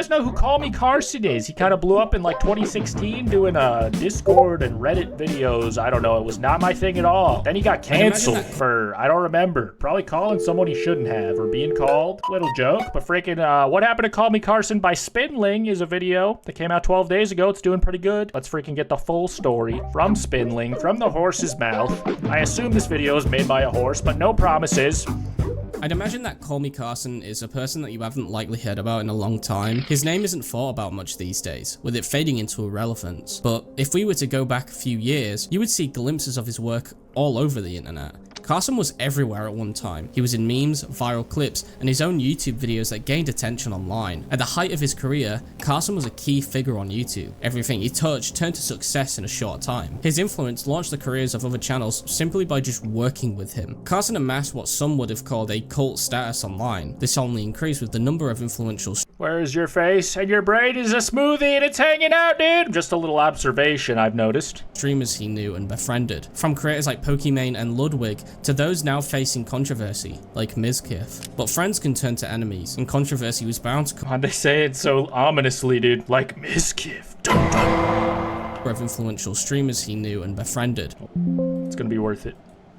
guys know who CallMeCarson is? He kind of blew up in like 2016 doing Discord and Reddit videos. I don't know. It was not my thing at all. Then he got canceled for, I don't remember, probably calling someone he shouldn't have or being called. Little joke. But freaking What Happened to CallMeCarson by Spinling is a video that came out 12 days ago. It's doing pretty good. Let's freaking get the full story from Spinling, from the horse's mouth. I assume this video is made by a horse, but no promises. I'd imagine that CallMeCarson is a person that you haven't likely heard about in a long time. His name isn't thought about much these days, with it fading into irrelevance. But if we were to go back a few years, you would see glimpses of his work all over the internet. Carson was everywhere at one time. He was in memes, viral clips, and his own YouTube videos that gained attention online. At the height of his career, Carson was a key figure on YouTube. Everything he touched turned to success in a short time. His influence launched the careers of other channels simply by just working with him. Carson amassed what some would have called a cult status online. This only increased with the number of influential Where's your face? And your brain is a smoothie and it's hanging out, dude! Just a little observation I've noticed. Streamers he knew and befriended. From creators like Pokimane and Ludwig to those now facing controversy, like Mizkif. But friends can turn to enemies, and controversy was bound to come. They say it so ominously, dude. Like Mizkif. Dun dun. Of influential streamers he knew and befriended. It's gonna be worth it.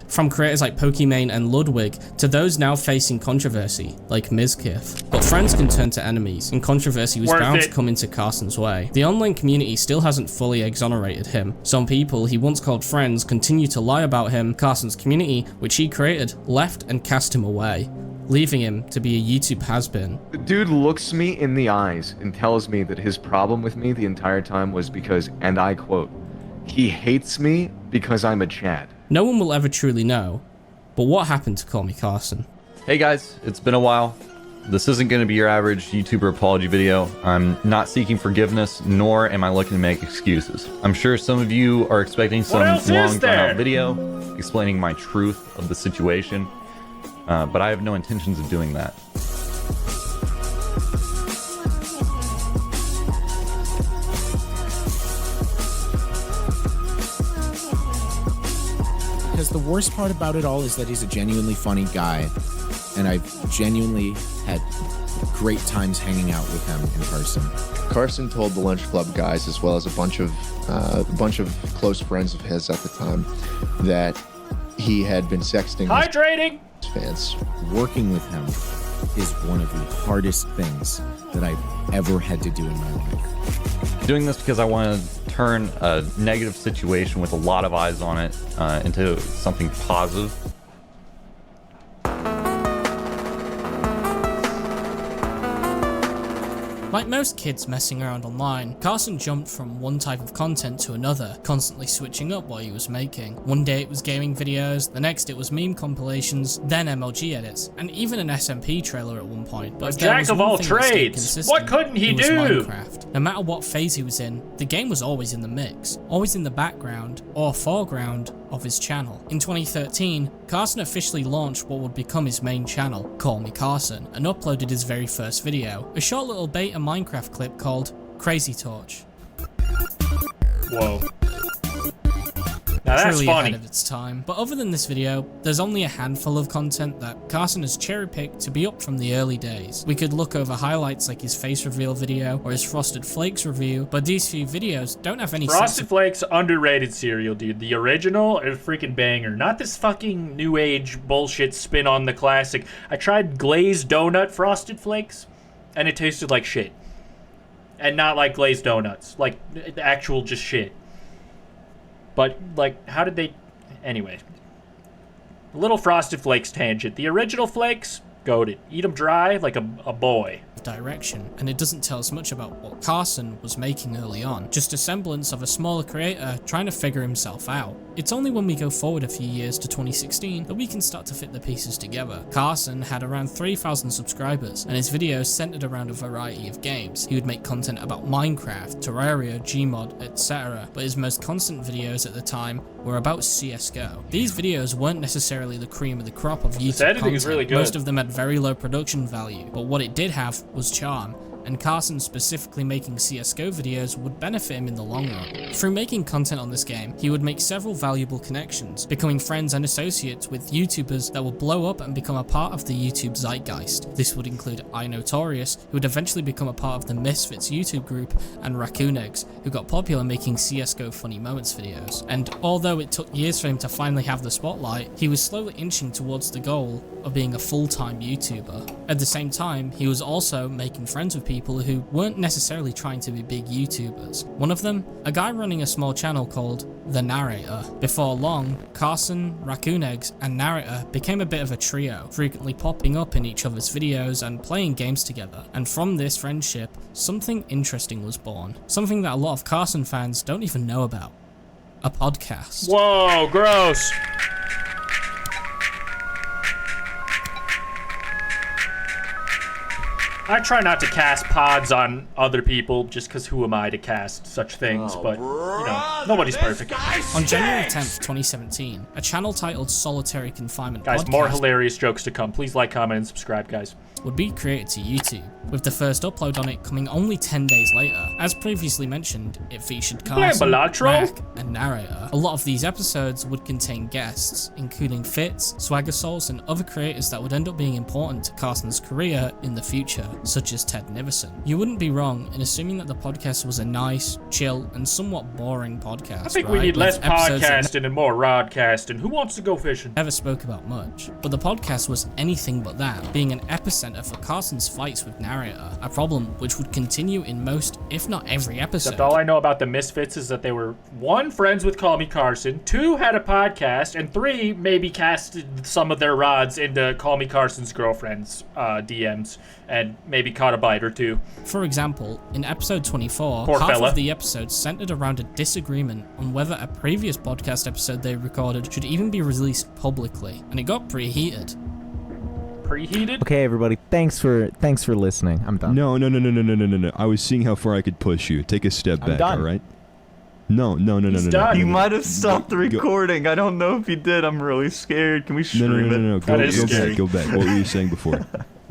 From creators like Pokimane and Ludwig to those now facing controversy, like Mizkif. But friends can turn to enemies, and controversy was bound to come into Carson's way. The online community still hasn't fully exonerated him. Some people he once called friends continue to lie about him. Carson's community, which he created, left and cast him away, leaving him to be a YouTube has-been. The dude looks me in the eyes and tells me that his problem with me the entire time was because, and I quote, he hates me because I'm a Chad. No one will ever truly know, but what happened to CallMeCarson? Hey guys, it's been a while. This isn't going to be your average YouTuber apology video. I'm not seeking forgiveness, nor am I looking to make excuses. I'm sure some of you are expecting some long drawn-out video explaining my truth of the situation, but I have no intentions of doing that. Because the worst part about it all is that he's a genuinely funny guy, and I've genuinely had great times hanging out with him in person. Carson told the Lunch Club guys, as well as a bunch of close friends of his at the time, that he had been sexting his fans. Working with him is one of the hardest things that I've ever had to do in my life. Doing this because I want to turn a negative situation with a lot of eyes on it into something positive. Like most kids messing around online, Carson jumped from one type of content to another, constantly switching up what he was making. One day it was gaming videos, the next it was meme compilations, then MLG edits, and even an SMP trailer at one point. But Jack of all trades, what couldn't he do? Minecraft. No matter what phase he was in, the game was always in the mix, always in the background or foreground of his channel. In 2013, Carson officially launched what would become his main channel, CallMeCarson, and uploaded his very first video, a short little beta Minecraft clip called Crazy Torch. Whoa. Now that's Truly funny. ahead of its time. But other than this video, there's only a handful of content that Carson has cherry-picked to be up from the early days. We could look over highlights like his face reveal video or his Frosted Flakes review, but these few videos don't have any Frosted Flakes, underrated cereal, dude. The original is a freaking banger. Not this fucking new age bullshit spin on the classic. I tried glazed donut Frosted Flakes, and it tasted like shit. And not like glazed donuts. Like, actual just shit. But, like, how did they... Anyway. A little Frosted Flakes tangent. The original Flakes, goated. Eat them dry like a boy. Direction, and it doesn't tell us much about what Carson was making early on, just a semblance of a smaller creator trying to figure himself out. It's only when we go forward a few years to 2016 that we can start to fit the pieces together. Carson had around 3,000 subscribers, and his videos centered around a variety of games. He would make content about Minecraft, Terraria, Gmod, etc., but his most constant videos at the time were about CSGO. These videos weren't necessarily the cream of the crop of YouTube content. Really good. Most of them had very low production value, but what it did have was charm, and Carson specifically making CSGO videos would benefit him in the long run. Through making content on this game, he would make several valuable connections, becoming friends and associates with YouTubers that would blow up and become a part of the YouTube zeitgeist. This would include iNotorious, who would eventually become a part of the Misfits YouTube group, and Raccoon Eggs, who got popular making CSGO funny moments videos. And although it took years for him to finally have the spotlight, he was slowly inching towards the goal of being a full-time YouTuber. At the same time, he was also making friends with people who weren't necessarily trying to be big YouTubers. One of them, a guy running a small channel called The Narrator. Before long, Carson, Raccoon Eggs, and Narrator became a bit of a trio, frequently popping up in each other's videos and playing games together. And from this friendship, something interesting was born. Something that a lot of Carson fans don't even know about. A podcast. Whoa, gross. I try not to cast pods on other people just because who am I to cast such things, but, you know, nobody's perfect. On January 10th, 2017, a channel titled Solitary Confinement Guys, Podcast more hilarious jokes to come. Please like, comment, and subscribe, guys. would be created to YouTube, with the first upload on it coming only 10 days later. As previously mentioned, it featured Carson, Rack, and Narrator. A lot of these episodes would contain guests, including Fitz, Swagger Souls, and other creators that would end up being important to Carson's career in the future, such as Ted Nivison. You wouldn't be wrong in assuming that the podcast was a nice, chill, and somewhat boring podcast. I think we need less podcasting and more rodcasting. Who wants to go fishing? Never spoke about much, but the podcast was anything but that, being an epicenter for Carson's fights with Narrator, a problem which would continue in most, if not every episode. Except all I know about the Misfits is that they were 1, friends with CallMeCarson, 2, had a podcast, and 3, maybe casted some of their rods into CallMeCarson's girlfriend's DMs, and maybe caught a bite or 2. For example, in episode 24, Poor half fella. of the episode centered around a disagreement on whether a previous podcast episode they recorded should even be released publicly, and it got pretty heated. Preheated? Okay, everybody, thanks for listening. I'm done. No. I was seeing how far I could push you. Take a step back, done. all right? No. He's done. You might have stopped the recording. I don't know if you did. I'm really scared. Can we stream it? No. That is scary. Go back. What were you saying before?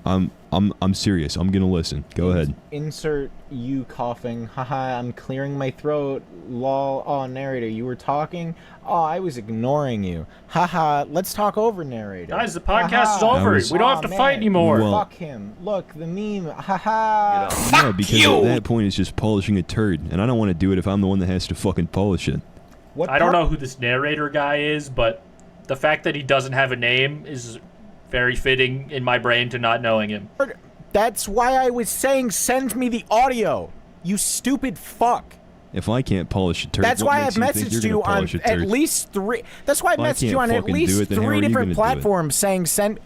I'm serious. I'm gonna listen. Go ahead. Insert you coughing. Haha, I'm clearing my throat. Lol. Oh, narrator, you were talking? Oh, I was ignoring you. Haha, let's talk over narrator. Guys, the podcast is over. was- We don't have to fight anymore. Well- Fuck him. Look, the meme. Haha. No, because at that point it's just polishing a turd, and I don't want to do it if I'm the one that has to fucking polish it. What I don't know who this narrator guy is, but the fact that he doesn't have a name is very fitting in my brain to not knowing him. That's why I was saying send me the audio. You stupid fuck. If I can't polish a turd, That's what why makes I've you think messaged you're you gonna on polish a at turd? least 3. That's why I've If I messaged you can't on at fucking least do it, then how 3 are you different gonna do it? platforms saying send.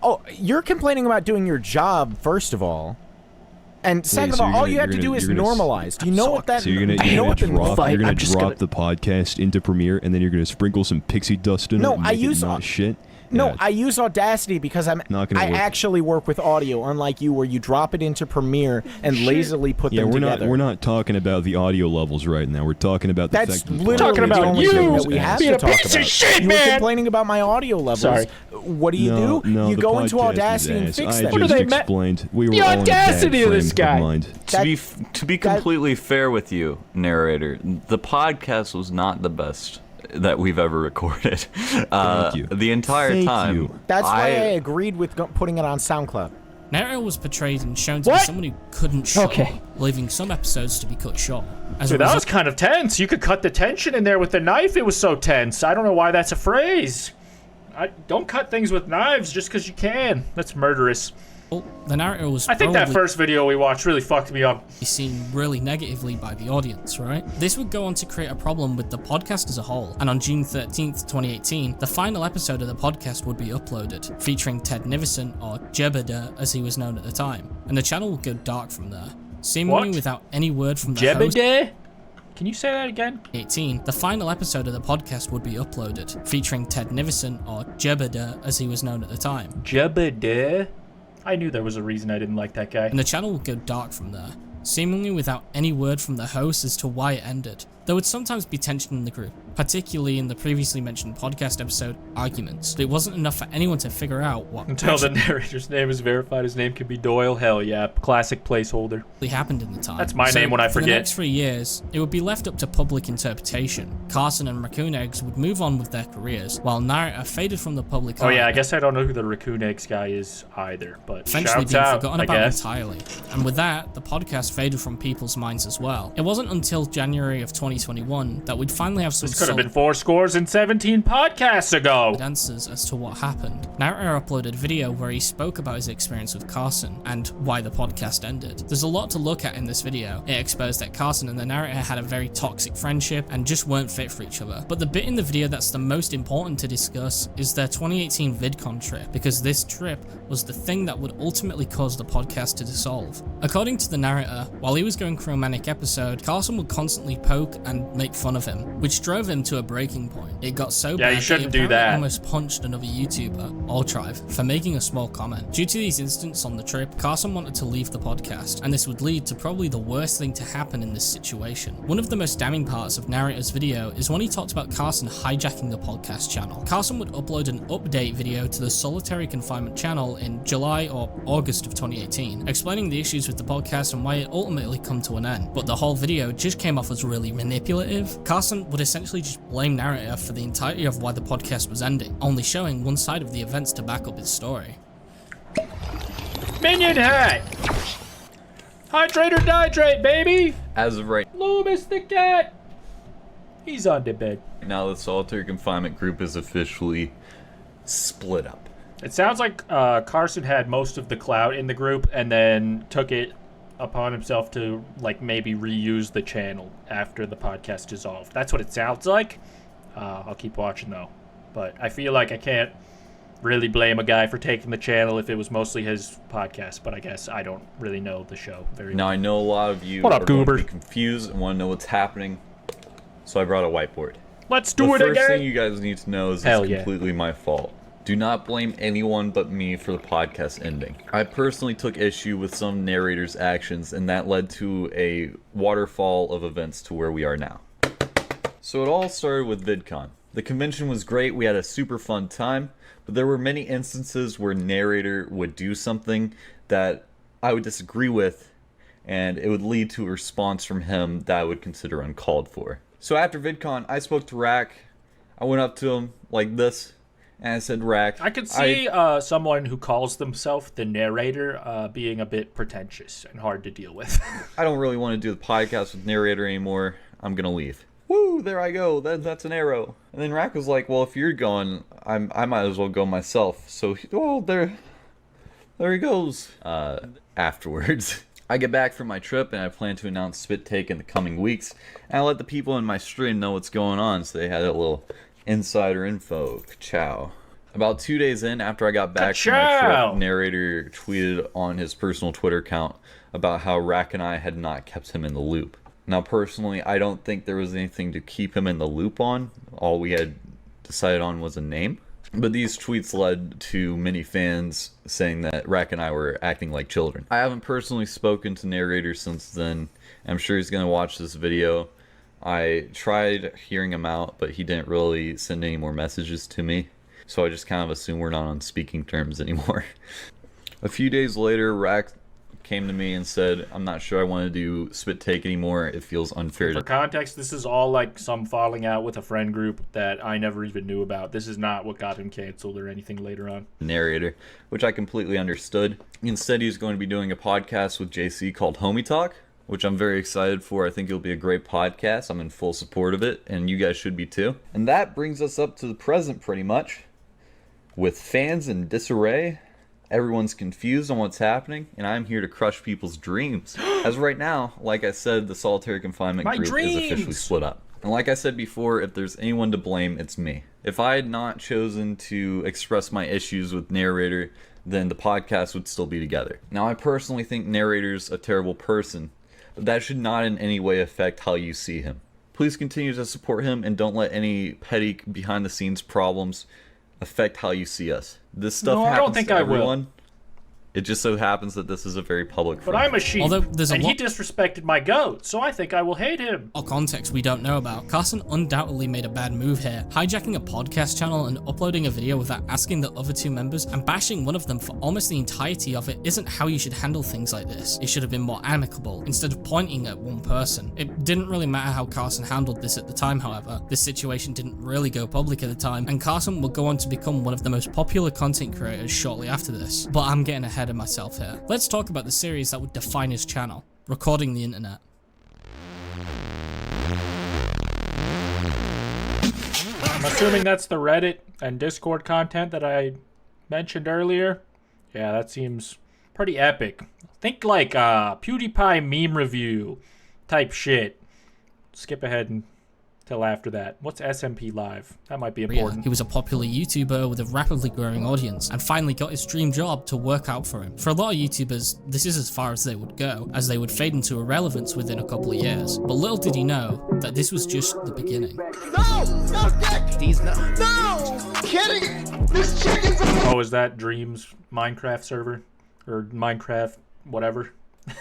Oh, you're complaining about doing your job, first of all. And second of so all, you're all gonna- you have to you're do gonna- is you're gonna s- normalize. Do you know what that? So you're do you know gonna what the drop the podcast into Premiere, and then you're gonna sprinkle some pixie dust in No, it and I make use it not shit. No, Yeah. I use Audacity because Not gonna I work. actually work with audio, unlike you, where you drop it into Premiere and lazily put Yeah, them we're together. not talking about the audio levels right now. We're talking about the That's fact that the literally Talking the about only you thing that we have being to a talk piece of about. shit, You were man. complaining about my audio levels. Sorry. What do you do? No, You the go into podcast Audacity and is fix ass. them. I just they explained. We were The all in a bad audacity of this frame guy. mind. To be completely fair with you, narrator, the podcast was not the best that we've ever recorded. Thank you. The entire Thank time. you. That's why I agreed with putting it on SoundCloud. Narrator was portrayed and shown to be What? someone who couldn't shut Okay. up, leaving some episodes to be cut short. As Dude, a that result, was kind of tense. You could cut the tension in there with the knife. It was so tense. I don't know why that's a phrase. Don't cut things with knives just because you can. That's murderous. the narrator was I think that probably first video we watched really fucked me up. seen really negatively by the audience, right? This would go on to create a problem with the podcast as a whole, and on June 13th, 2018, the final episode of the podcast would be uploaded, featuring Ted Nivison, or Jebediah as he was known at the time, and the channel would go dark from there. Seemingly What? without any word from the host. Jebediah? Can you say that again? 18, the final episode of the podcast would be uploaded, featuring Ted Nivison, or Jebediah as he was known at the time, Jebediah? I knew there was a reason I didn't like that guy. and the channel would go dark from there, seemingly without any word from the host as to why it ended. There would sometimes be tension in the group, particularly in the previously mentioned podcast episode, Arguments, but it wasn't enough for anyone to figure out what Until the narrator's name is verified, his name could be Doyle. Hell yeah, classic placeholder. happened in the time. That's my name when I For the forget. next 3 years, it would be left up to public interpretation. Carson and Raccoon Eggs would move on with their careers, while narrator faded from the public Oh eye. yeah, I guess I don't know who the Raccoon Eggs guy is either, but Eventually shouts being out, forgotten I about guess. entirely. And with that, the podcast faded from people's minds as well. It wasn't until January of 2021 that we'd finally have some This could have solid been 417 podcasts ago. answers as to what happened. Narrator uploaded a video where he spoke about his experience with Carson and why the podcast ended. There's a lot to look at in this video. It exposed that Carson and the narrator had a very toxic friendship and just weren't fit for each other. But the bit in the video that's the most important to discuss is their 2018 VidCon trip, because this trip was the thing that would ultimately cause the podcast to dissolve. According to the narrator, while he was going through a manic episode, Carson would constantly poke and make fun of him, which drove him to a breaking point. It got so bad you shouldn't that he do apparently that. almost punched another YouTuber, Alltrive, for making a small comment. Due to these incidents on the trip, Carson wanted to leave the podcast, and this would lead to probably the worst thing to happen in this situation. One of the most damning parts of narrator's video is when he talked about Carson hijacking the podcast channel. Carson would upload an update video to the solitary confinement channel in July or August of 2018, explaining the issues with the podcast and why it ultimately come to an end. But the whole video just came off as really manipulative. Carson would essentially just blame narrator for the entirety of why the podcast was ending, only showing one side of the events to back up his story. Minion hat! Hydrate or dihydrate, baby! As of right Loomis the cat! He's on the bed. now, the solitary confinement group is officially split up. It sounds like Carson had most of the clout in the group and then took it upon himself to, like, maybe reuse the channel after the podcast dissolved. That's what it sounds like. I'll keep watching, though. But I feel like I can't really blame a guy for taking the channel if it was mostly his podcast, but I guess I don't really know the show very Now, well. I know a lot of you What up, are going to Goober? be confused and want to know what's happening, so I brought a whiteboard. Let's The do it first again! thing you guys need to know is Hell it's yeah. completely my fault. Do not blame anyone but me for the podcast ending. I personally took issue with some narrators' actions, and that led to a waterfall of events to where we are now. So it all started with VidCon. The convention was great, we had a super fun time, but there were many instances where narrator would do something that I would disagree with, and it would lead to a response from him that I would consider uncalled for. So after VidCon, I spoke to Rack. I went up to him like this, and I said, Rack, I could see someone who calls themselves the narrator being a bit pretentious and hard to deal with. I don't really want to do the podcast with narrator anymore. I'm gonna leave. Woo, there I go. That's an arrow. And then Rack was like, well, if you're going, I might as well go myself. So, there he goes. Afterwards, I get back from my trip and I plan to announce Spit Take in the coming weeks. And I let the people in my stream know what's going on, so they had a little insider info. Ciao. About 2 days in, after I got back from my Ka-chow! trip, narrator tweeted on his personal Twitter account about how Rack and I had not kept him in the loop. Now, personally, I don't think there was anything to keep him in the loop on. All we had decided on was a name. But these tweets led to many fans saying that Rack and I were acting like children. I haven't personally spoken to narrator since then. I'm sure he's going to watch this video. I tried hearing him out, but he didn't really send any more messages to me. So I just kind of assume we're not on speaking terms anymore. A few days later, Rack came to me and said, I'm not sure I want to do Spit Take anymore. It feels unfair For to... context, this is all like some falling out with a friend group that I never even knew about. This is not what got him canceled or anything later on. narrator, which I completely understood. Instead, he's going to be doing a podcast with JC called Homie Talk, which I'm very excited for. I think it'll be a great podcast. I'm in full support of it, and you guys should be too. And that brings us up to the present pretty much. With fans in disarray, everyone's confused on what's happening, and I'm here to crush people's dreams. As of right now, like I said, the solitary confinement My group is officially dreams! split up. And like I said before, if there's anyone to blame, it's me. If I had not chosen to express my issues with narrator, then the podcast would still be together. Now, I personally think narrator's a terrible person, but that should not in any way affect how you see him. Please continue to support him and don't let any petty behind-the-scenes problems affect how you see us. This stuff No, I don't happens think to I will. everyone. It just so happens that this is a very public But forum. I'm a sheep, Although there's a and he lot- disrespected my goat, so I think I will hate him. Or context we don't know about, Carson undoubtedly made a bad move here, hijacking a podcast channel and uploading a video without asking the other two members and bashing one of them for almost the entirety of it isn't how you should handle things like this. It should have been more amicable, instead of pointing at one person. It didn't really matter how Carson handled this at the time, however. This situation didn't really go public at the time, and Carson would go on to become one of the most popular content creators shortly after this. But I'm getting ahead of myself here. Let's talk about the series that would define his channel, recording the internet. I'm assuming that's the Reddit and Discord content that I mentioned earlier. Yeah, that seems pretty epic. Think like PewDiePie meme review type shit. Skip ahead until after that. What's SMP Live? That might be important. He was a popular YouTuber with a rapidly growing audience and finally got his dream job to work out for him. For a lot of YouTubers, this is as far as they would go, as they would fade into irrelevance within a couple of years. But little did he know that this was just the beginning. No, kidding. This chicken's. Oh, is that Dreams Minecraft server? Or Minecraft whatever? Or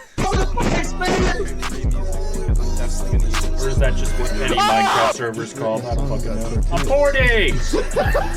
is that just what any Minecraft server is called? I don't fucking know. I'm 40!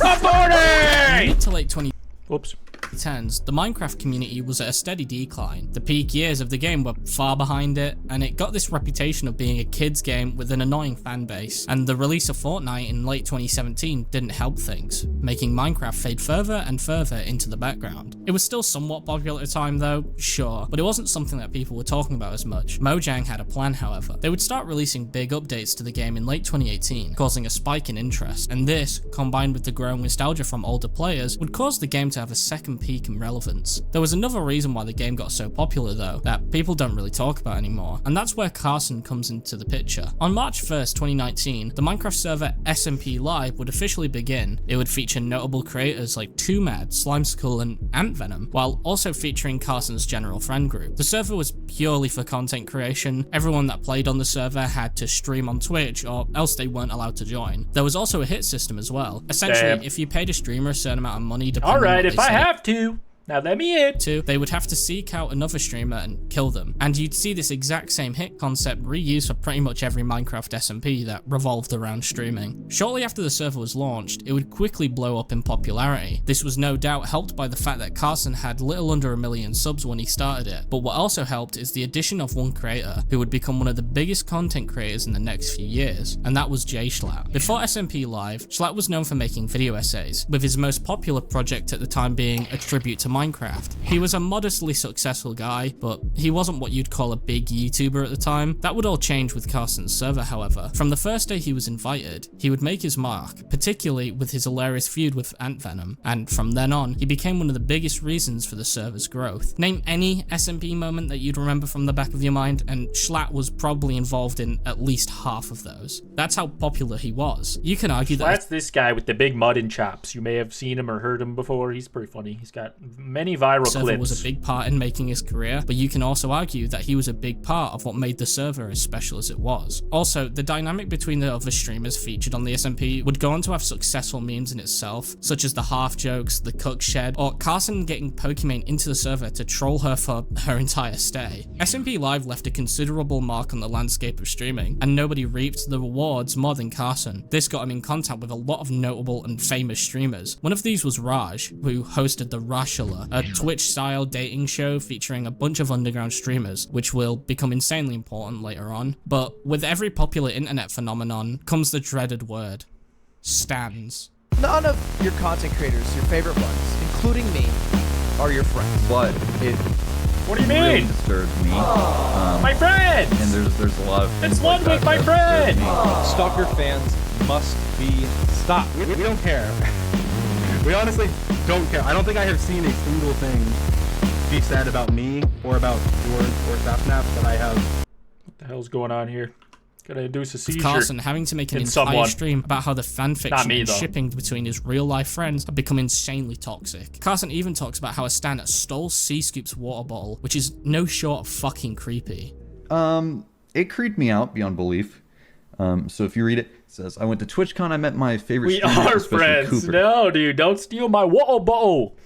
I'm 40! Mid to late 2010s, Whoops. the Minecraft community was at a steady decline. The peak years of the game were far behind it, and it got this reputation of being a kids game with an annoying fan base. And the release of Fortnite in late 2017 didn't help things, making Minecraft fade further and further into the background. It was still somewhat popular at the time though, sure, but it wasn't something that people were talking about as much. Mojang had a plan, however. They would start releasing big updates to the game in late 2018, causing a spike in interest, and this, combined with the growing nostalgia from older players, would cause the game to have a second peak in relevance. There was another reason why the game got so popular though, that people don't really talk about anymore, and that's where Carson comes into the picture. On March 1st, 2019, the Minecraft server SMP Live would officially begin. It would feature notable creators like 2Mad, Slimeskull, and Antvenom, while also featuring Carson's general friend group. The server was purely for content creation. Everyone that played on the server had to stream on Twitch, or else they weren't allowed to join. There was also a hit system as well. Essentially, Damn. if you paid a streamer a certain amount of money, depending on Alright, what if they I say, have to. Now let me in. they would have to seek out another streamer and kill them. And you'd see this exact same hit concept reused for pretty much every Minecraft SMP that revolved around streaming. Shortly after the server was launched, it would quickly blow up in popularity. This was no doubt helped by the fact that Carson had little under 1 million subs when he started it. But what also helped is the addition of one creator who would become one of the biggest content creators in the next few years, and that was Jay Schlatt. Before SMP Live, Schlatt was known for making video essays, with his most popular project at the time being a tribute to Minecraft. He was a modestly successful guy, but he wasn't what you'd call a big YouTuber at the time. That would all change with Carson's server, however. From the first day he was invited, he would make his mark, particularly with his hilarious feud with Antvenom, and from then on, he became one of the biggest reasons for the server's growth. Name any SMP moment that you'd remember from the back of your mind, and Schlatt was probably involved in at least half of those. That's how popular he was. You can argue that That's this guy with the big mutton chops. You may have seen him or heard him before. He's pretty funny. He's got many viral server clips. was a big part in making his career, but you can also argue that he was a big part of what made the server as special as it was. Also, the dynamic between the other streamers featured on the SMP would go on to have successful memes in itself, such as the half jokes, the cook shed, or Carson getting Pokimane into the server to troll her for her entire stay. SMP Live left a considerable mark on the landscape of streaming, and nobody reaped the rewards more than Carson. This got him in contact with a lot of notable and famous streamers. One of these was Raj, who hosted the Rashula, a Twitch-style dating show featuring a bunch of underground streamers, which will become insanely important later on. But with every popular internet phenomenon comes the dreaded word: stans. None of your content creators, your favorite ones, including me, are your friends. But it What do you really mean? disturbs me. My friends! And there's a lot of things It's like one with that my that disturb friend! me. Stalker fans must be stopped. We don't care. We honestly don't care. I don't think I have seen a single thing be said about me or about George or Sapnap that I have. What the hell's going on here? Gonna induce a seizure. Carson having to make an in entire someone. stream about how the fanfiction me, and though. shipping between his real-life friends have become insanely toxic. Carson even talks about how a stan stole C-Scoop's water bottle, which is no short of fucking creepy. It creeped me out beyond belief. So if you read it, it says, I went to TwitchCon, I met my favorite We streamer, are especially friends. Cooper. No, dude, don't steal my water bottle.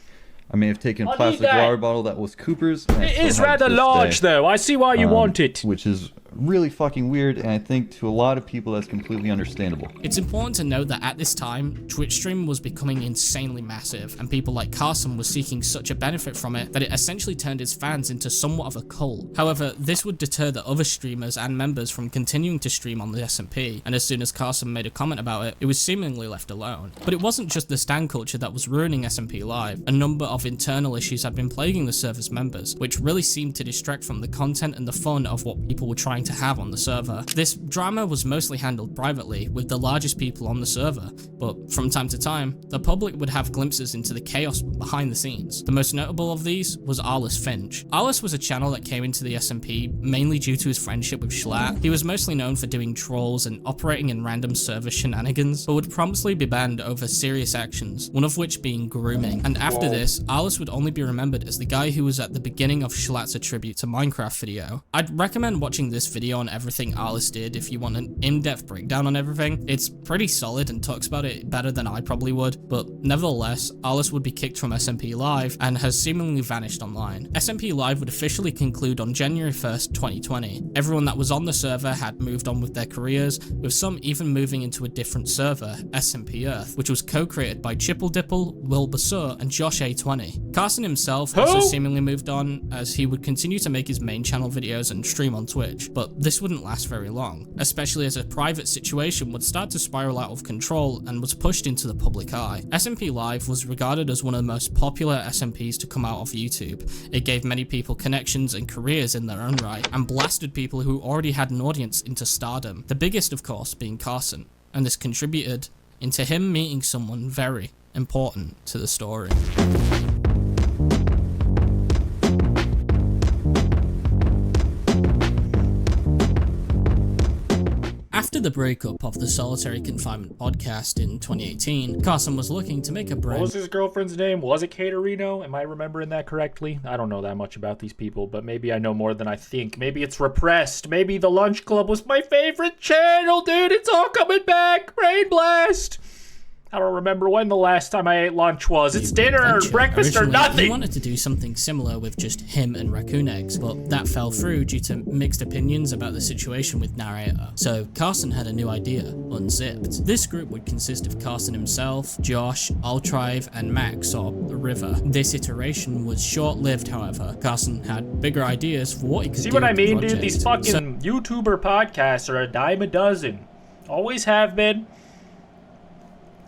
I may have taken a I need plastic that. water bottle that was Cooper's. And I It still is have it rather to this large, day. though. I see why you want it. Which is really fucking weird, and I think to a lot of people that's completely understandable. It's important to note that at this time, Twitch streaming was becoming insanely massive, and people like Carson were seeking such a benefit from it that it essentially turned his fans into somewhat of a cult. However, this would deter the other streamers and members from continuing to stream on the SMP, and as soon as Carson made a comment about it, it was seemingly left alone. But it wasn't just the stan culture that was ruining SMP Live. A number of internal issues had been plaguing the server's members, which really seemed to distract from the content and the fun of what people were trying to have on the server. This drama was mostly handled privately with the largest people on the server, but from time to time, the public would have glimpses into the chaos behind the scenes. The most notable of these was Arliss Finch. Arliss was a channel that came into the SMP mainly due to his friendship with Schlatt. He was mostly known for doing trolls and operating in random server shenanigans, but would promptly be banned over serious actions, one of which being grooming. And after this, Arliss would only be remembered as the guy who was at the beginning of Schlatt's A Tribute to Minecraft video. I'd recommend watching this video on everything Arliss did if you want an in-depth breakdown on everything. It's pretty solid and talks about it better than I probably would, but nevertheless, Arliss would be kicked from SMP Live and has seemingly vanished online. SMP Live would officially conclude on January 1st, 2020. Everyone that was on the server had moved on with their careers, with some even moving into a different server, SMP Earth, which was co-created by Chipple Dipple, Will Basur, and Josh A20. Carson himself also seemingly moved on, as he would continue to make his main channel videos and stream on Twitch, but this wouldn't last very long, especially as a private situation would start to spiral out of control and was pushed into the public eye. SMP Live was regarded as one of the most popular SMPs to come out of YouTube. It gave many people connections and careers in their own right, and blasted people who already had an audience into stardom, the biggest of course being Carson, and this contributed into him meeting someone very important to the story. After the breakup of the Solitary Confinement podcast in 2018, Carson was looking to make a brand. What was his girlfriend's name? Was it Caterino? Am I remembering that correctly? I don't know that much about these people, but maybe I know more than I think. Maybe it's repressed. Maybe the Lunch Club was my favorite channel, dude. It's all coming back. Brain blast. I don't remember when the last time I ate lunch was. It's dinner or breakfast or nothing. He wanted to do something similar with just him and raccoon eggs, but that fell through due to mixed opinions about the situation with narrator. So Carson had a new idea, Unzipped. This group would consist of Carson himself, Josh, Altrive, and Max, or River. This iteration was short-lived, however. Carson had bigger ideas for what he could do. See what I mean, with the dude? These project. fucking YouTuber podcasts are a dime a dozen. Always have been.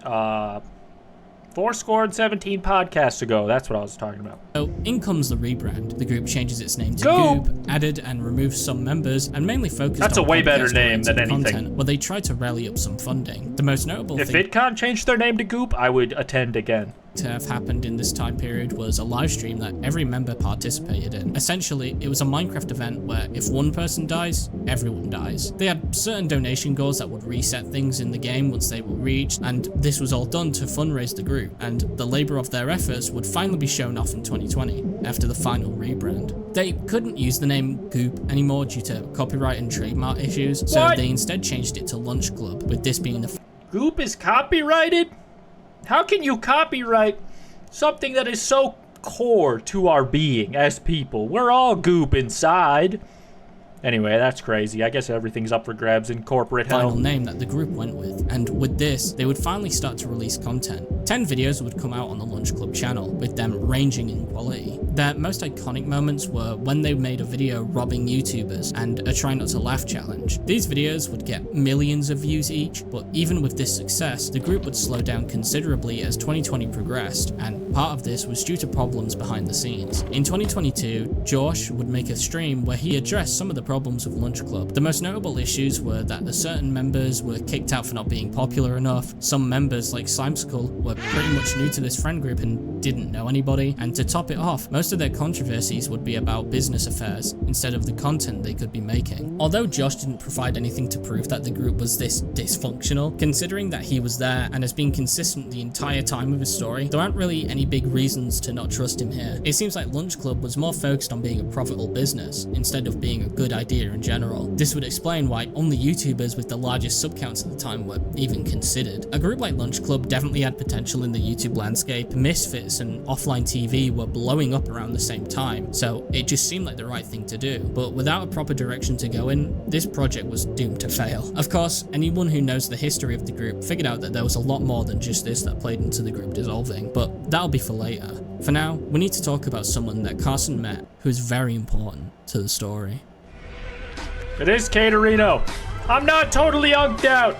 417 podcasts ago. That's what I was talking about. So in comes the rebrand. The group changes its name to Goop, Goop, added and removed some members, and mainly focused That's on a way better podcast-oriented name than anything. content, where they tried to rally up some funding. The most notable If thing VidCon changed their name to Goop, I would attend again. to have happened in this time period was a live stream that every member participated in. Essentially, it was a Minecraft event where if one person dies, everyone dies. They had certain donation goals that would reset things in the game once they were reached, and this was all done to fundraise the group, and the labor of their efforts would finally be shown off in 2020, after the final rebrand. They couldn't use the name Goop anymore due to copyright and trademark issues, so they instead changed it to Lunch Club, with this being the Goop is copyrighted? How can you copyright something that is so core to our being as people? We're all goop inside. Anyway, that's crazy. I guess everything's up for grabs in corporate hell. final name that the group went with, and with this, they would finally start to release content. 10 videos would come out on the Lunch Club channel, with them ranging in quality. Their most iconic moments were when they made a video robbing YouTubers and a Try Not to Laugh challenge. These videos would get millions of views each, but even with this success, the group would slow down considerably as 2020 progressed, and part of this was due to problems behind the scenes. In 2022, Josh would make a stream where he addressed some of the problems of Lunch Club. The most notable issues were that the certain members were kicked out for not being popular enough, some members like Slimeskull were pretty much new to this friend group and didn't know anybody, and to top it off, most most of their controversies would be about business affairs instead of the content they could be making. Although Josh didn't provide anything to prove that the group was this dysfunctional, considering that he was there and has been consistent the entire time of his story, there aren't really any big reasons to not trust him here. It seems like Lunch Club was more focused on being a profitable business instead of being a good idea in general. This would explain why only YouTubers with the largest sub counts at the time were even considered. A group like Lunch Club definitely had potential in the YouTube landscape. Misfits and offline TV were blowing up around the same time, so it just seemed like the right thing to do. But without a proper direction to go in, this project was doomed to fail. Of course, anyone who knows the history of the group figured out that there was a lot more than just this that played into the group dissolving, but that'll be for later. For now, we need to talk about someone that Carson met who is very important to the story. It is Caterino. I'm not totally unked out.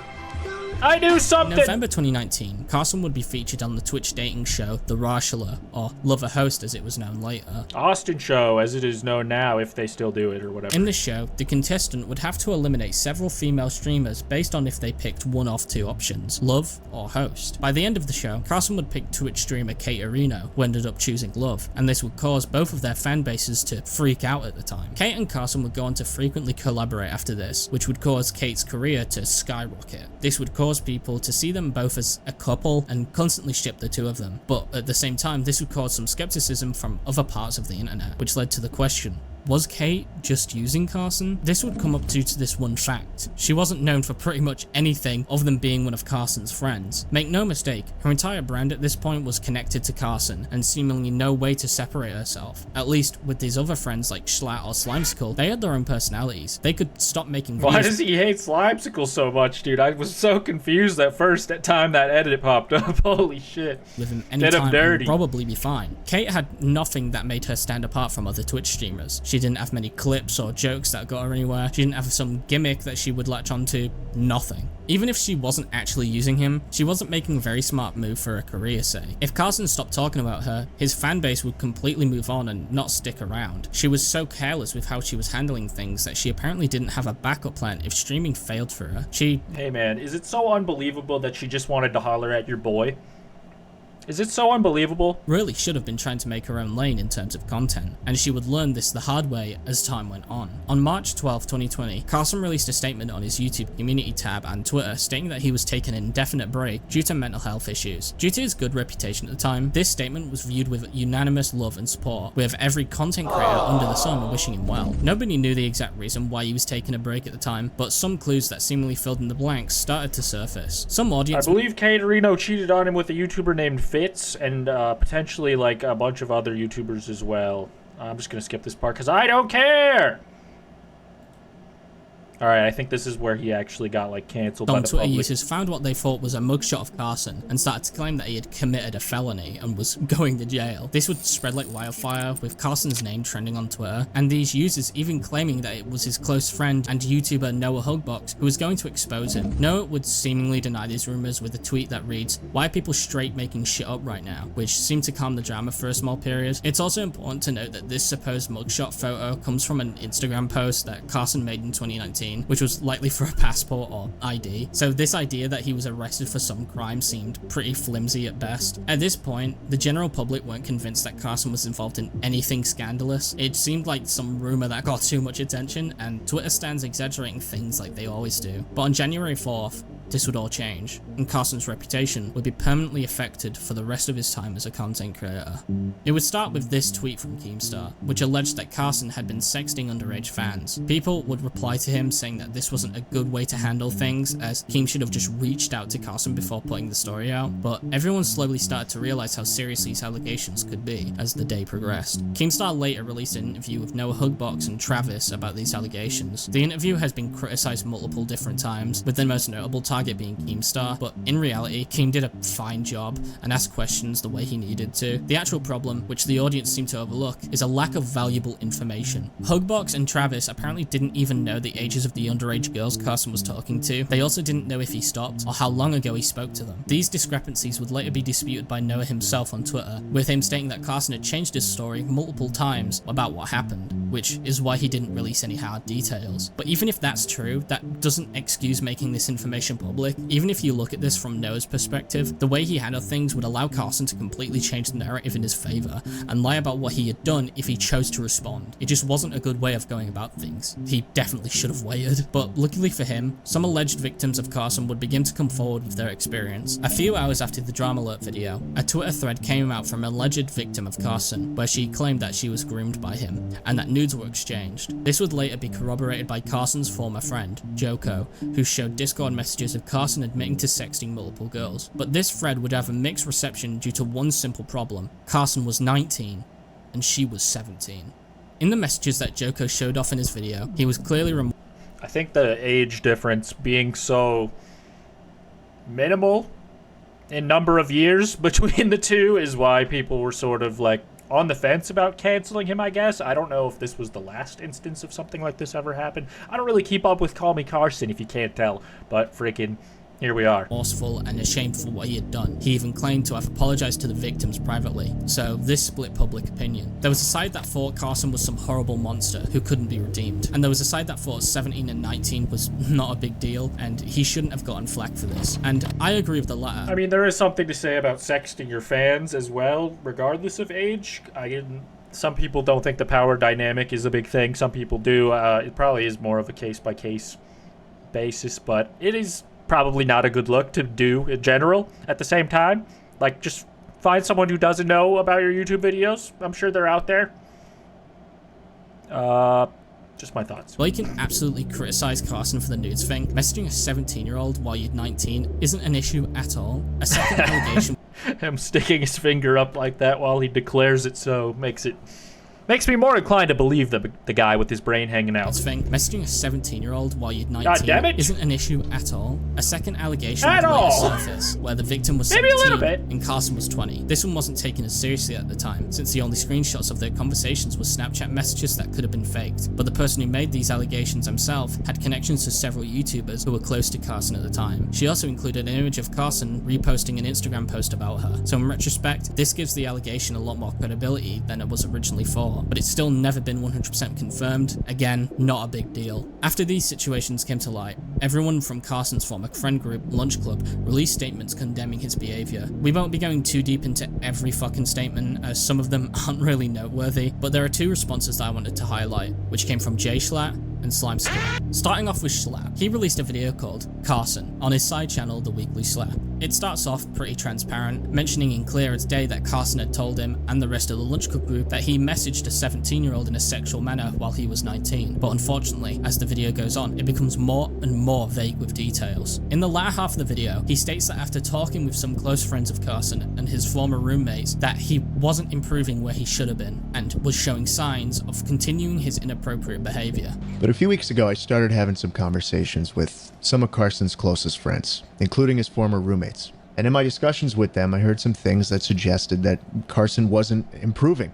I knew something! In November 2019, Carson would be featured on the Twitch dating show The Rashula, or Lover Host as it was known later. Austin Show, as it is known now, if they still do it or whatever. In the show, the contestant would have to eliminate several female streamers based on if they picked one of two options, love or host. By the end of the show, Carson would pick Twitch streamer Caterino, who ended up choosing love, and this would cause both of their fan bases to freak out at the time. Kate and Carson would go on to frequently collaborate after this, which would cause Kate's career to skyrocket. This would cause people to see them both as a couple and constantly ship the two of them, but at the same time this would cause some skepticism from other parts of the internet, which led to the question, was Kate just using Carson? This would come up due to this one fact. She wasn't known for pretty much anything other than being one of Carson's friends. Make no mistake, her entire brand at this point was connected to Carson and seemingly no way to separate herself. At least with these other friends like Schlatt or Slimesicle, they had their own personalities. They could stop making videos. Why does he hate Slimesicle so much, dude? I was so confused at first at time that edit popped up. Holy shit. With him anytime and probably be fine. Kate had nothing that made her stand apart from other Twitch streamers. She didn't have many clips or jokes that got her anywhere. She didn't have some gimmick that she would latch onto. Nothing. Even if she wasn't actually using him, she wasn't making a very smart move for her career's sake. If Carson stopped talking about her, his fan base would completely move on and not stick around. She was so careless with how she was handling things that she apparently didn't have a backup plan if streaming failed for her. Hey man, is it so unbelievable that she just wanted to holler at your boy? Is it so unbelievable? Really should have been trying to make her own lane in terms of content, and she would learn this the hard way as time went on. On March 12, 2020, Carson released a statement on his YouTube community tab and Twitter stating that he was taking an indefinite break due to mental health issues. Due to his good reputation at the time, this statement was viewed with unanimous love and support, with every content creator under the sun wishing him well. Nobody knew the exact reason why he was taking a break at the time, but some clues that seemingly filled in the blanks started to surface. Some audience— I believe Caterino cheated on him with a YouTuber named Fitz and potentially like a bunch of other YouTubers as well. I'm just gonna skip this part because I don't care. Alright, I think this is where he actually got like cancelled by the Twitter public. users found what they thought was a mugshot of Carson and started to claim that he had committed a felony and was going to jail. This would spread like wildfire, with Carson's name trending on Twitter, and these users even claiming that it was his close friend and YouTuber Noah Hugbox who was going to expose him. Noah would seemingly deny these rumors with a tweet that reads, "Why are people straight making shit up right now?" which seemed to calm the drama for a small period. It's also important to note that this supposed mugshot photo comes from an Instagram post that Carson made in 2019, which was likely for a passport or ID. So this idea that he was arrested for some crime seemed pretty flimsy at best. At this point, the general public weren't convinced that Carson was involved in anything scandalous. It seemed like some rumor that got too much attention, and Twitter stands exaggerating things like they always do. But on January 4th, this would all change, and Carson's reputation would be permanently affected for the rest of his time as a content creator. It would start with this tweet from Keemstar, which alleged that Carson had been sexting underage fans. People would reply to him saying that this wasn't a good way to handle things, as Keem should have just reached out to Carson before putting the story out, but everyone slowly started to realize how serious these allegations could be as the day progressed. Keemstar later released an interview with Noah Hugbox and Travis about these allegations. The interview has been criticized multiple different times, with the most notable target being Keemstar, but in reality, Keem did a fine job and asked questions the way he needed to. The actual problem, which the audience seemed to overlook, is a lack of valuable information. Hugbox and Travis apparently didn't even know the ages of the underage girls Carson was talking to. They also didn't know if he stopped or how long ago he spoke to them. These discrepancies would later be disputed by Noah himself on Twitter, with him stating that Carson had changed his story multiple times about what happened, which is why he didn't release any hard details. But even if that's true, that doesn't excuse making this information public. Even if you look at this from Noah's perspective, the way he handled things would allow Carson to completely change the narrative in his favor and lie about what he had done if he chose to respond. It just wasn't a good way of going about things. He definitely should have waited. But luckily for him, some alleged victims of Carson would begin to come forward with their experience. A few hours after the Drama Alert video, a Twitter thread came out from an alleged victim of Carson, where she claimed that she was groomed by him, and that nudes were exchanged. This would later be corroborated by Carson's former friend, Joko, who showed Discord messages of Carson admitting to sexting multiple girls. But this thread would have a mixed reception due to one simple problem. Carson was 19, and she was 17. In the messages that Joko showed off in his video, he was clearly I think the age difference being so minimal in number of years between the two is why people were sort of like on the fence about canceling him, I guess. I don't know if this was the last instance of something like this ever happened. I don't really keep up with CallMeCarson, if you can't tell, but freaking here we are. Remorseful and ashamed for what he had done. He even claimed to have apologized to the victims privately, so this split public opinion. There was a side that thought Carson was some horrible monster who couldn't be redeemed, and there was a side that thought 17 and 19 was not a big deal, and he shouldn't have gotten flack for this. And I agree with the latter. I mean, there is something to say about sexting your fans as well, regardless of age. Some people don't think the power dynamic is a big thing. Some people do. It probably is more of a case-by-case basis, but it is probably not a good look to do in general. At the same time, like, just find someone who doesn't know about your YouTube videos. I'm sure they're out there. Just my thoughts. While you can absolutely criticize Carson for the nudes thing, messaging a 17-year-old while you're 19 isn't an issue at all. A second allegation him sticking his finger up like that while he declares it so makes me more inclined to believe the guy with his brain hanging out. Messaging a 17-year-old while you're 19 isn't an issue at all. A second allegation would later surface, where the victim was 17 and Carson was 20. This one wasn't taken as seriously at the time, since the only screenshots of their conversations were Snapchat messages that could have been faked. But the person who made these allegations himself had connections to several YouTubers who were close to Carson at the time. She also included an image of Carson reposting an Instagram post about her. So in retrospect, this gives the allegation a lot more credibility than it was originally for. But it's still never been 100% confirmed. Again, not a big deal. After these situations came to light, everyone from Carson's former friend group, Lunch Club, released statements condemning his behavior. We won't be going too deep into every fucking statement, as some of them aren't really noteworthy, but there are two responses that I wanted to highlight, which came from Jay Schlatt and SlimeSkill. Starting off with Schlatt, he released a video called Carson on his side channel, The Weekly Slap. It starts off pretty transparent, mentioning in clear as day that Carson had told him and the rest of the Lunch Club group that he messaged a 17-year-old in a sexual manner while he was 19. But unfortunately, as the video goes on, it becomes more and more vague with details. In the latter half of the video, he states that after talking with some close friends of Carson and his former roommates, that he wasn't improving where he should have been and was showing signs of continuing his inappropriate behavior. But a few weeks ago, I started having some conversations with some of Carson's closest friends, including his former roommates. And in my discussions with them, I heard some things that suggested that Carson wasn't improving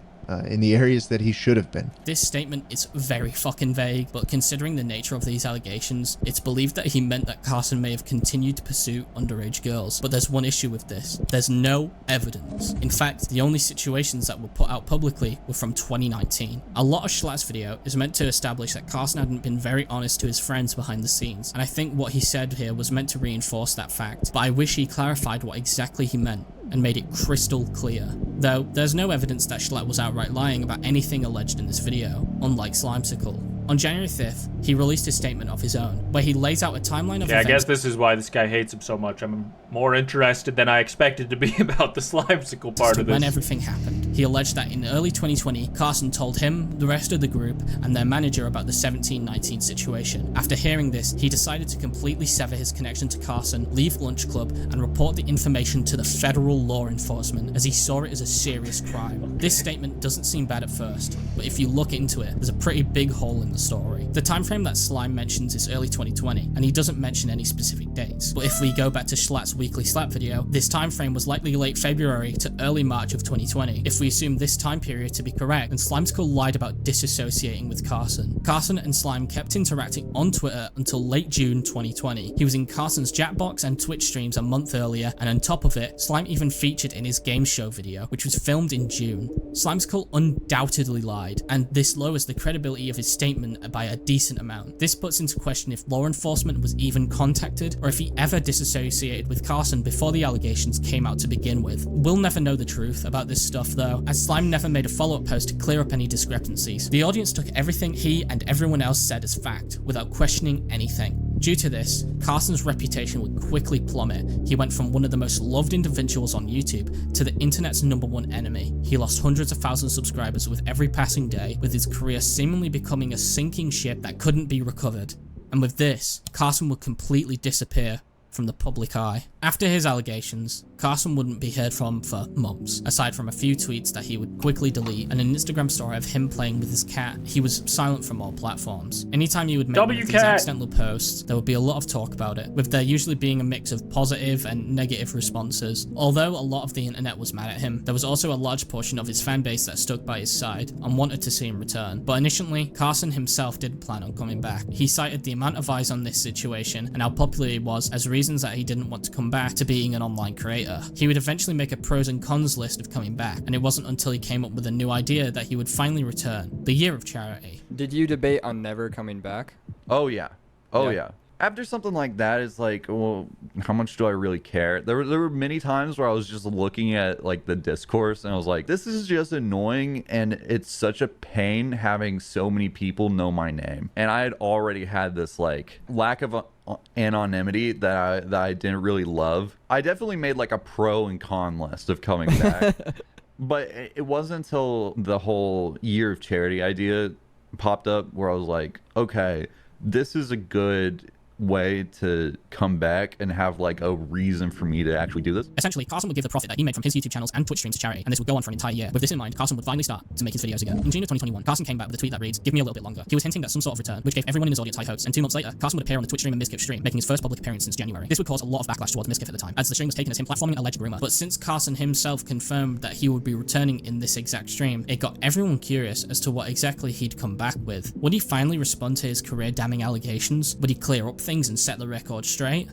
in the areas that he should have been. This statement is very fucking vague, but considering the nature of these allegations, it's believed that he meant that Carson may have continued to pursue underage girls. But there's one issue with this. There's no evidence. In fact, the only situations that were put out publicly were from 2019. A lot of Schlatt's video is meant to establish that Carson hadn't been very honest to his friends behind the scenes, and I think what he said here was meant to reinforce that fact, but I wish he clarified what exactly he meant and made it crystal clear. Though, there's no evidence that Schlatt was outright lying about anything alleged in this video, unlike SlimeSkill. On January 5th, he released a statement of his own, where he lays out a timeline of events. I guess this is why this guy hates him so much. I'm more interested than I expected to be about the SlimeSkill part of this. When everything happened, he alleged that in early 2020, Carson told him, the rest of the group, and their manager about the 17-19 situation. After hearing this, he decided to completely sever his connection to Carson, leave Lunch Club, and report the information to the federal law enforcement, as he saw it as a serious crime. This statement doesn't seem bad at first, but if you look into it, there's a pretty big hole in the story. The time frame that Slime mentions is early 2020, and he doesn't mention any specific dates. But if we go back to Schlatt's Weekly Slap video, this time frame was likely late February to early March of 2020. If we assume this time period to be correct, then SlimeSkill lied about disassociating with Carson. Carson and Slime kept interacting on Twitter until late June 2020. He was in Carson's Jackbox and Twitch streams a month earlier, and on top of it, Slime even featured in his game show video, which was filmed in June. SlimeSkill undoubtedly lied, and this lowers the credibility of his statement statement by a decent amount. This puts into question if law enforcement was even contacted, or if he ever disassociated with Carson before the allegations came out to begin with. We'll never know the truth about this stuff though, as Slime never made a follow-up post to clear up any discrepancies. The audience took everything he and everyone else said as fact, without questioning anything. Due to this, Carson's reputation would quickly plummet. He went from one of the most loved individuals on YouTube to the internet's #1 enemy. He lost hundreds of thousands of subscribers with every passing day, with his career seemingly becoming a sinking ship that couldn't be recovered. And with this, Carson would completely disappear from the public eye. After his allegations, Carson wouldn't be heard from for months, aside from a few tweets that he would quickly delete and an Instagram story of him playing with his cat. He was silent from all platforms. Anytime he would make one of these accidental posts, there would be a lot of talk about it, with there usually being a mix of positive and negative responses. Although a lot of the internet was mad at him, there was also a large portion of his fan base that stuck by his side and wanted to see him return. But initially, Carson himself didn't plan on coming back. He cited the amount of eyes on this situation and how popular he was as reasons that he didn't want to come back to being an online creator. He would eventually make a pros and cons list of coming back, and it wasn't until he came up with a new idea that he would finally return: the year of charity. Did you debate on never coming back? Oh yeah. After something like that, it's like, well, how much do I really care? There were many times where I was just looking at like the discourse and I was like, this is just annoying, and it's such a pain having so many people know my name. And I had already had this like lack of anonymity that I didn't really love. I definitely made like a pro and con list of coming back. But it wasn't until the whole year of charity idea popped up where I was like, okay, this is a good way to come back and have like a reason for me to actually do this. Essentially, Carson would give the profit that he made from his YouTube channels and Twitch streams to charity, and this would go on for an entire year. With this in mind, Carson would finally start to make his videos again. In June of 2021, Carson came back with a tweet that reads, "Give me a little bit longer." He was hinting at some sort of return, which gave everyone in his audience high hopes, and 2 months later, Carson would appear on the Twitch stream and Miskip stream, making his first public appearance since January. This would cause a lot of backlash towards Miskip at the time, as the stream was taken as him platforming alleged rumor. But since Carson himself confirmed that he would be returning in this exact stream, it got everyone curious as to what exactly he'd come back with. Would he finally respond to his career-damning allegations? Would he clear up things and set the record straight?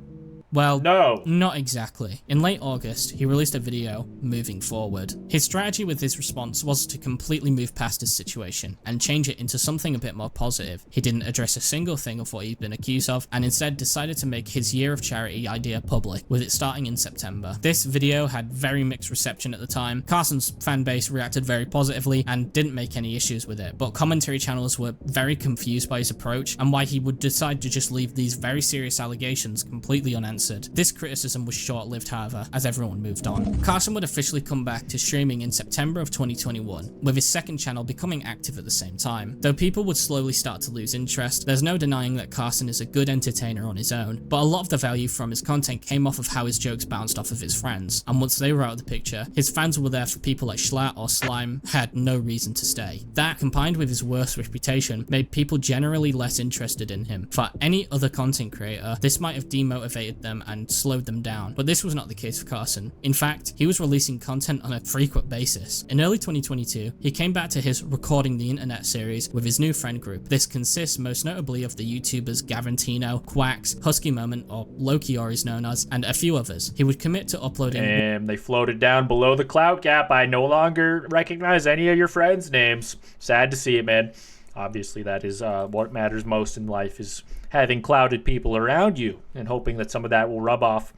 Well, no, not exactly. In late August, he released a video moving forward. His strategy with his response was to completely move past his situation and change it into something a bit more positive. He didn't address a single thing of what he'd been accused of, and instead decided to make his year of charity idea public, with it starting in September. This video had very mixed reception at the time. Carson's fan base reacted very positively and didn't make any issues with it, but commentary channels were very confused by his approach and why he would decide to just leave these very serious allegations completely unanswered. This criticism was short-lived, however, as everyone moved on. Carson would officially come back to streaming in September of 2021, with his second channel becoming active at the same time. Though people would slowly start to lose interest, there's no denying that Carson is a good entertainer on his own, but a lot of the value from his content came off of how his jokes bounced off of his friends, and once they were out of the picture, his fans were there for people like Schlatt or Slime had no reason to stay. That, combined with his worse reputation, made people generally less interested in him. For any other content creator, this might have demotivated them and slowed them down, but this was not the case for Carson. In fact, he was releasing content on a frequent basis. In early 2022, he came back to his Recording the Internet series with his new friend group. This consists most notably of the YouTubers Gavantino, Quacks, Husky Moment, or Loki or he's known as, and a few others. He would commit to uploading— And they floated down below the clout gap. I no longer recognize any of your friends' names. Sad to see it, man. Obviously, that is what matters most in life, is having clouded people around you and hoping that some of that will rub off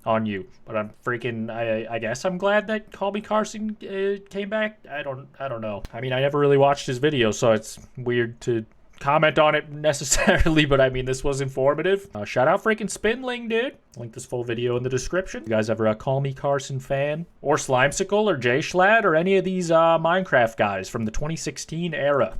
on you. But I'm freaking, I guess I'm glad that CallMeCarson came back. I don't know. I mean, I never really watched his video, so it's weird to comment on it necessarily, but I mean, this was informative. Shout out freaking Spinling, dude. Link this full video in the description. You guys ever a CallMeCarson fan? Or Slimesicle or Jay Schlatt or any of these Minecraft guys from the 2016 era?